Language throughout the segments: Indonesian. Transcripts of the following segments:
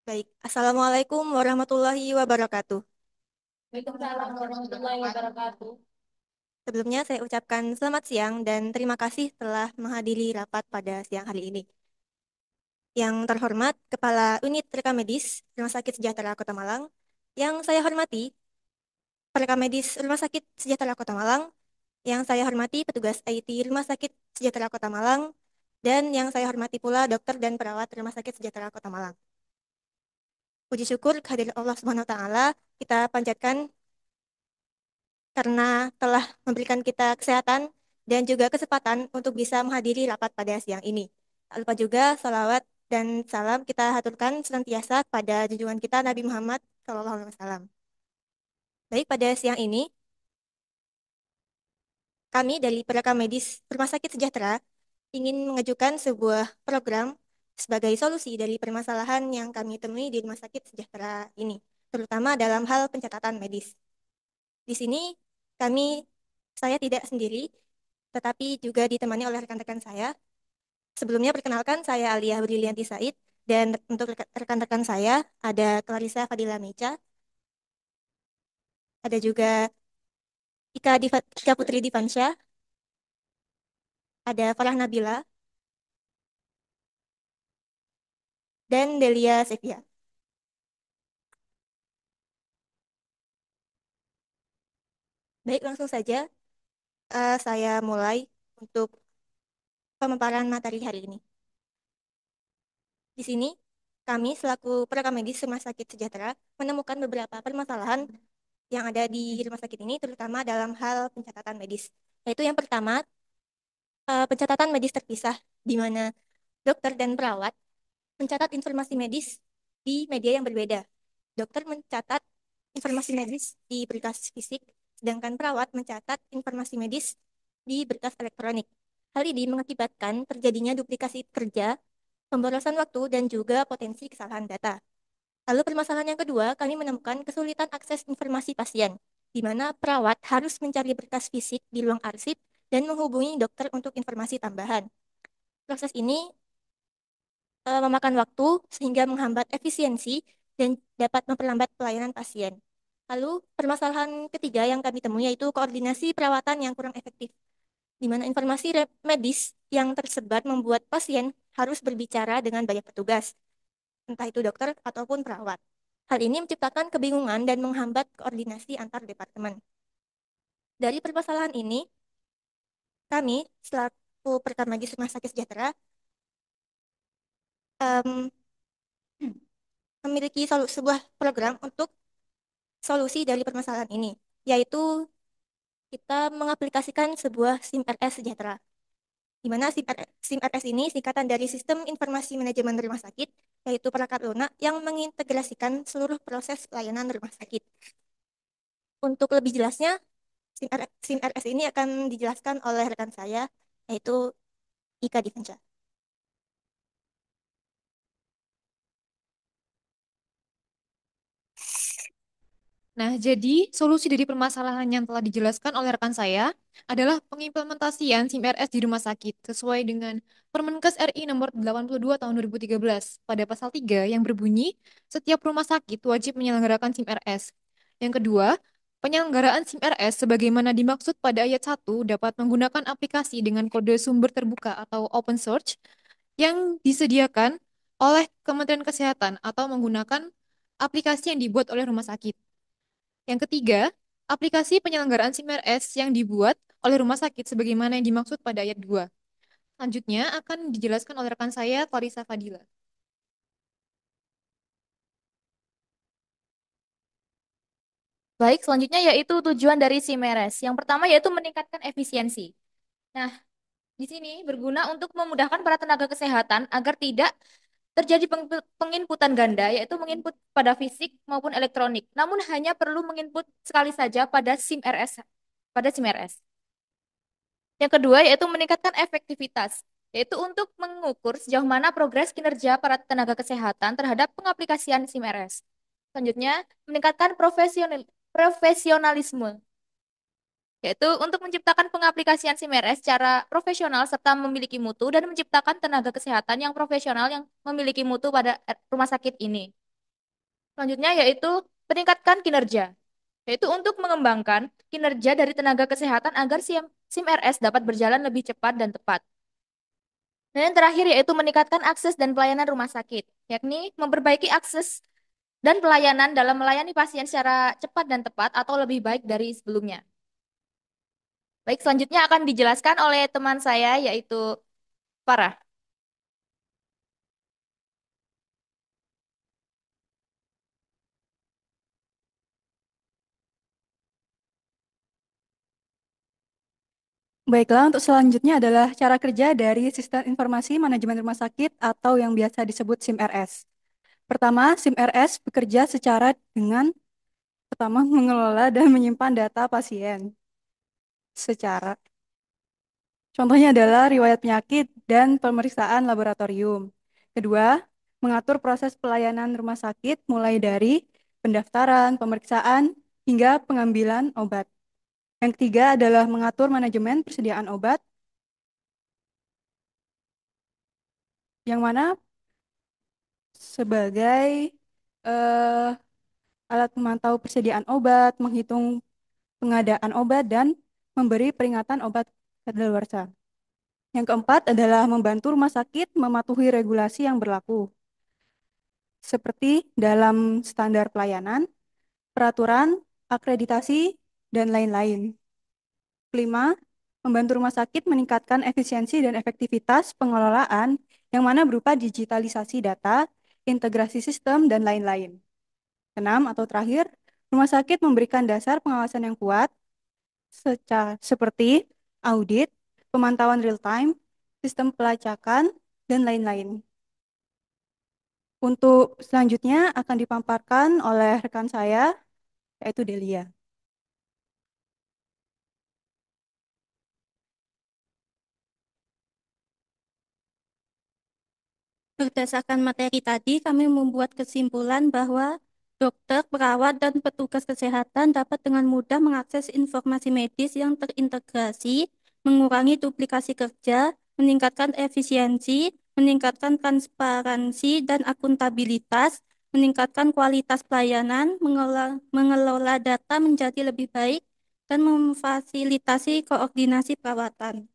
Baik, Assalamualaikum warahmatullahi wabarakatuh. Waalaikumsalam warahmatullahi wabarakatuh. Sebelumnya saya ucapkan selamat siang dan terima kasih telah menghadiri rapat pada siang hari ini. Yang terhormat Kepala Unit Rekamedis Rumah Sakit Sejahtera Kota Malang, yang saya hormati Rekamedis Rumah Sakit Sejahtera Kota Malang, yang saya hormati petugas IT Rumah Sakit Sejahtera Kota Malang, dan yang saya hormati pula dokter dan perawat Rumah Sakit Sejahtera Kota Malang. Puji syukur kehadirat Allah Subhanahu wa taala kita panjatkan karena telah memberikan kita kesehatan dan juga kesempatan untuk bisa menghadiri rapat pada siang ini. Tak lupa juga salawat dan salam kita haturkan senantiasa pada junjungan kita Nabi Muhammad SAW. Baik, pada siang ini kami dari Perekam Medis Rumah Sakit Sejahtera ingin mengajukan sebuah program sebagai solusi dari permasalahan yang kami temui di Rumah Sakit Sejahtera ini, terutama dalam hal pencatatan medis. Di sini kami, saya tidak sendiri, tetapi juga ditemani oleh rekan-rekan saya. Sebelumnya perkenalkan, saya Alia Brilianti Said, dan untuk rekan-rekan saya ada Clarissa Fadila Mecha, ada juga Ika Putri Divansyah, ada Farah Nabila, dan Delia Sevia. Baik, langsung saja saya mulai untuk pemaparan materi hari ini. Di sini, kami selaku perekam medis Rumah Sakit Sejahtera menemukan beberapa permasalahan yang ada di rumah sakit ini, terutama dalam hal pencatatan medis. Yaitu yang pertama, pencatatan medis terpisah, di mana dokter dan perawat mencatat informasi medis di media yang berbeda. Dokter mencatat informasi medis di berkas fisik, sedangkan perawat mencatat informasi medis di berkas elektronik. Hal ini mengakibatkan terjadinya duplikasi kerja, pemborosan waktu, dan juga potensi kesalahan data. Lalu permasalahan yang kedua, kami menemukan kesulitan akses informasi pasien, di mana perawat harus mencari berkas fisik di ruang arsip dan menghubungi dokter untuk informasi tambahan. Proses ini memakan waktu sehingga menghambat efisiensi dan dapat memperlambat pelayanan pasien. Lalu permasalahan ketiga yang kami temui yaitu koordinasi perawatan yang kurang efektif, di mana informasi medis yang tersebar membuat pasien harus berbicara dengan banyak petugas, entah itu dokter ataupun perawat. Hal ini menciptakan kebingungan dan menghambat koordinasi antar departemen. Dari permasalahan ini, kami selaku perekam medis Rumah Sakit Sejahtera em, memiliki sebuah program untuk solusi dari permasalahan ini, yaitu kita mengaplikasikan sebuah SIM RS Sejahtera, di mana SIM RS ini singkatan dari Sistem Informasi Manajemen Rumah Sakit, yaitu perangkat lunak yang mengintegrasikan seluruh proses pelayanan rumah sakit. Untuk lebih jelasnya, SIM RS ini akan dijelaskan oleh rekan saya, yaitu Ika Divenca. Nah, jadi solusi dari permasalahan yang telah dijelaskan oleh rekan saya adalah pengimplementasian SIM RS di rumah sakit sesuai dengan Permenkes RI nomor 82 tahun 2013 pada pasal 3 yang berbunyi setiap rumah sakit wajib menyelenggarakan SIM RS. Yang kedua, penyelenggaraan SIM RS sebagaimana dimaksud pada ayat 1 dapat menggunakan aplikasi dengan kode sumber terbuka atau open source yang disediakan oleh Kementerian Kesehatan atau menggunakan aplikasi yang dibuat oleh rumah sakit. Yang ketiga, aplikasi penyelenggaraan SIM-RS yang dibuat oleh rumah sakit sebagaimana yang dimaksud pada ayat 2. Selanjutnya akan dijelaskan oleh rekan saya, Clarissa Fadila. Baik, selanjutnya yaitu tujuan dari SIMERES. Yang pertama yaitu meningkatkan efisiensi. Nah, di sini berguna untuk memudahkan para tenaga kesehatan agar tidak terjadi penginputan ganda, yaitu menginput pada fisik maupun elektronik. Namun hanya perlu menginput sekali saja pada SIM-RS. Yang kedua yaitu meningkatkan efektivitas, yaitu untuk mengukur sejauh mana progres kinerja para tenaga kesehatan terhadap pengaplikasian SIM-RS. Selanjutnya, meningkatkan profesionalisme, yaitu untuk menciptakan pengaplikasian SIM-RS secara profesional serta memiliki mutu dan menciptakan tenaga kesehatan yang profesional yang memiliki mutu pada rumah sakit ini. Selanjutnya yaitu peningkatkan kinerja, yaitu untuk mengembangkan kinerja dari tenaga kesehatan agar SIM RS dapat berjalan lebih cepat dan tepat. Dan yang terakhir yaitu meningkatkan akses dan pelayanan rumah sakit, yakni memperbaiki akses dan pelayanan dalam melayani pasien secara cepat dan tepat atau lebih baik dari sebelumnya. Baik, selanjutnya akan dijelaskan oleh teman saya yaitu Farah. Baiklah, untuk selanjutnya adalah cara kerja dari Sistem Informasi Manajemen Rumah Sakit atau yang biasa disebut SIM-RS. Pertama, SIM-RS bekerja secara dengan pertama mengelola dan menyimpan data pasien secara. Contohnya adalah riwayat penyakit dan pemeriksaan laboratorium. Kedua, mengatur proses pelayanan rumah sakit mulai dari pendaftaran, pemeriksaan, hingga pengambilan obat. Yang ketiga adalah mengatur manajemen persediaan obat, yang mana sebagai eh, alat memantau persediaan obat, menghitung pengadaan obat, dan memberi peringatan obat kadaluarsa. Yang keempat adalah membantu rumah sakit mematuhi regulasi yang berlaku, seperti dalam standar pelayanan, peraturan, akreditasi, dan lain-lain. Kelima, membantu rumah sakit meningkatkan efisiensi dan efektivitas pengelolaan yang mana berupa digitalisasi data, integrasi sistem, dan lain-lain. Keenam atau terakhir, rumah sakit memberikan dasar pengawasan yang kuat seperti audit, pemantauan real time, sistem pelacakan, dan lain-lain. Untuk selanjutnya akan dipaparkan oleh rekan saya, yaitu Delia. Berdasarkan materi tadi, kami membuat kesimpulan bahwa dokter, perawat, dan petugas kesehatan dapat dengan mudah mengakses informasi medis yang terintegrasi, mengurangi duplikasi kerja, meningkatkan efisiensi, meningkatkan transparansi dan akuntabilitas, meningkatkan kualitas pelayanan, mengelola data menjadi lebih baik, dan memfasilitasi koordinasi perawatan.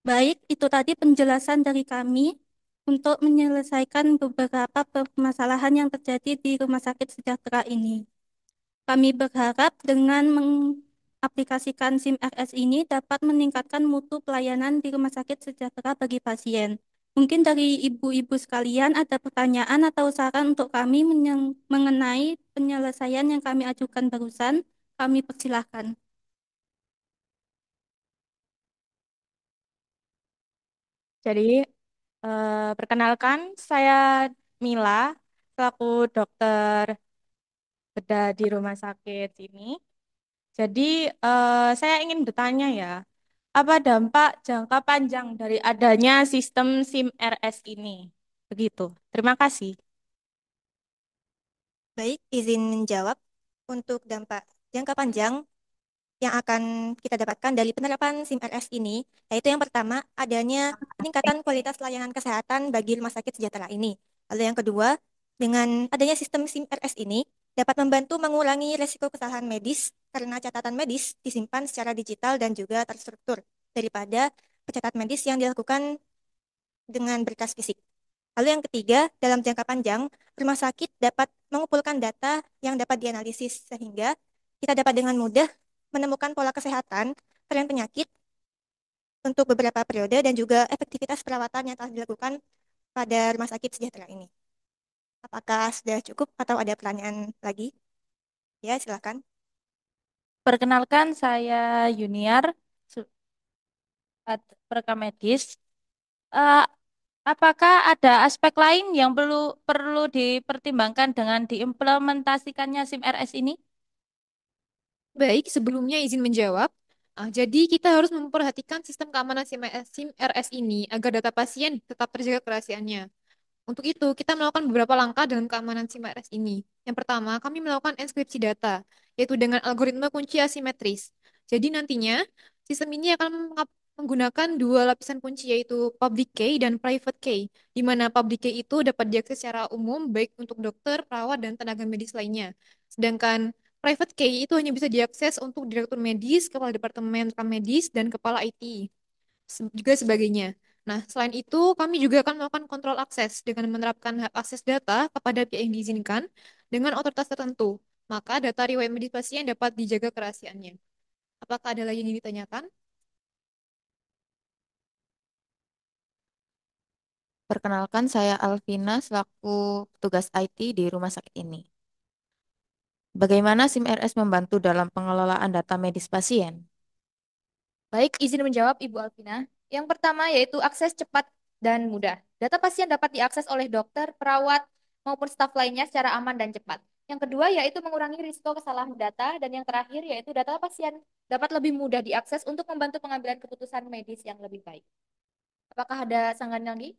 Baik, itu tadi penjelasan dari kami untuk menyelesaikan beberapa permasalahan yang terjadi di Rumah Sakit Sejahtera ini. Kami berharap dengan mengaplikasikan SIM RS ini dapat meningkatkan mutu pelayanan di Rumah Sakit Sejahtera bagi pasien. Mungkin dari ibu-ibu sekalian ada pertanyaan atau saran untuk kami mengenai penyelesaian yang kami ajukan barusan. Kami persilahkan. Jadi, perkenalkan, saya Mila, selaku dokter bedah di rumah sakit ini. Jadi, saya ingin bertanya ya, apa dampak jangka panjang dari adanya sistem SIM RS ini? Begitu. Terima kasih. Baik, izin menjawab untuk dampak jangka panjang yang akan kita dapatkan dari penerapan SIM RS ini, yaitu yang pertama, adanya peningkatan kualitas layanan kesehatan bagi rumah sakit sejahtera ini. Lalu yang kedua, dengan adanya sistem SIM RS ini, dapat membantu mengurangi resiko kesalahan medis karena catatan medis disimpan secara digital dan juga terstruktur daripada pencatatan medis yang dilakukan dengan berkas fisik. Lalu yang ketiga, dalam jangka panjang, rumah sakit dapat mengumpulkan data yang dapat dianalisis sehingga kita dapat dengan mudah menemukan pola kesehatan, tren penyakit untuk beberapa periode dan juga efektivitas perawatan yang telah dilakukan pada rumah sakit sejahtera ini. Apakah sudah cukup atau ada pertanyaan lagi? Ya, silakan. Perkenalkan, saya Yuniar, perekam medis. Eh, apakah ada aspek lain yang perlu perlu dipertimbangkan dengan diimplementasikannya SIM RS ini? Baik, sebelumnya izin menjawab. Jadi kita harus memperhatikan sistem keamanan SIM RS ini agar data pasien tetap terjaga kerahasiaannya. Untuk itu, kita melakukan beberapa langkah dalam keamanan SIM RS ini. Yang pertama, kami melakukan enkripsi data, yaitu dengan algoritma kunci asimetris. Jadi nantinya, sistem ini akan menggunakan dua lapisan kunci yaitu public key dan private key, di mana public key itu dapat diakses secara umum baik untuk dokter, perawat, dan tenaga medis lainnya. Sedangkan private key itu hanya bisa diakses untuk direktur medis, kepala departemen rekam medis, dan kepala IT, juga sebagainya. Nah, selain itu, kami juga akan melakukan kontrol akses dengan menerapkan hak akses data kepada pihak yang diizinkan dengan otoritas tertentu. Maka data riwayat medis pasien dapat dijaga kerahasiaannya. Apakah ada lagi yang ingin ditanyakan? Perkenalkan, saya Alvina selaku petugas IT di rumah sakit ini. Bagaimana SIM-RS membantu dalam pengelolaan data medis pasien? Baik, izin menjawab Ibu Alvina. Yang pertama yaitu akses cepat dan mudah. Data pasien dapat diakses oleh dokter, perawat, maupun staf lainnya secara aman dan cepat. Yang kedua yaitu mengurangi risiko kesalahan data. Dan yang terakhir yaitu data pasien dapat lebih mudah diakses untuk membantu pengambilan keputusan medis yang lebih baik. Apakah ada sanggahan lagi?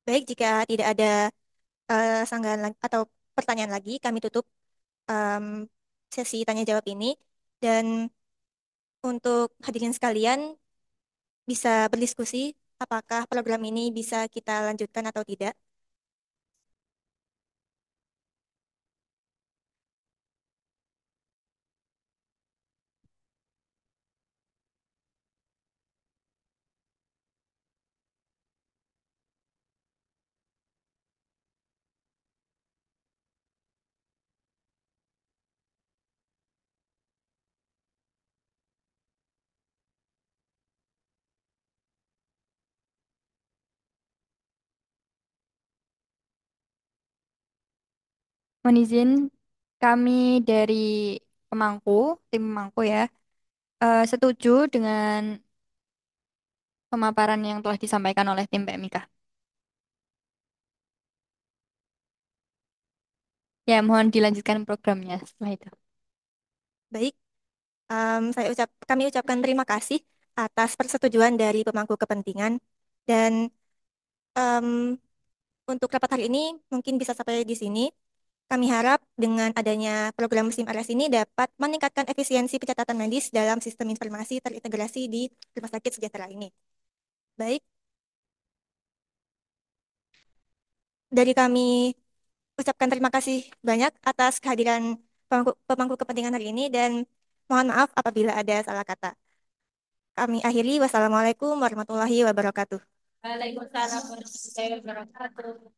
Baik, jika tidak ada sanggahan atau pertanyaan lagi, kami tutup em, sesi tanya jawab ini. Dan untuk hadirin sekalian bisa berdiskusi apakah program ini bisa kita lanjutkan atau tidak. Mohon izin, kami dari Pemangku, tim Pemangku ya, setuju dengan pemaparan yang telah disampaikan oleh tim PMIK. Ya, mohon dilanjutkan programnya setelah itu. Baik, kami ucapkan terima kasih atas persetujuan dari pemangku kepentingan. Dan em, untuk rapat hari ini mungkin bisa sampai di sini. Kami harap dengan adanya program SIM RS ini dapat meningkatkan efisiensi pencatatan medis dalam sistem informasi terintegrasi di Rumah Sakit Sejahtera ini. Baik, dari kami ucapkan terima kasih banyak atas kehadiran pemangku kepentingan hari ini dan mohon maaf apabila ada salah kata. Kami akhiri, wassalamualaikum warahmatullahi wabarakatuh. Waalaikumsalam warahmatullahi wabarakatuh.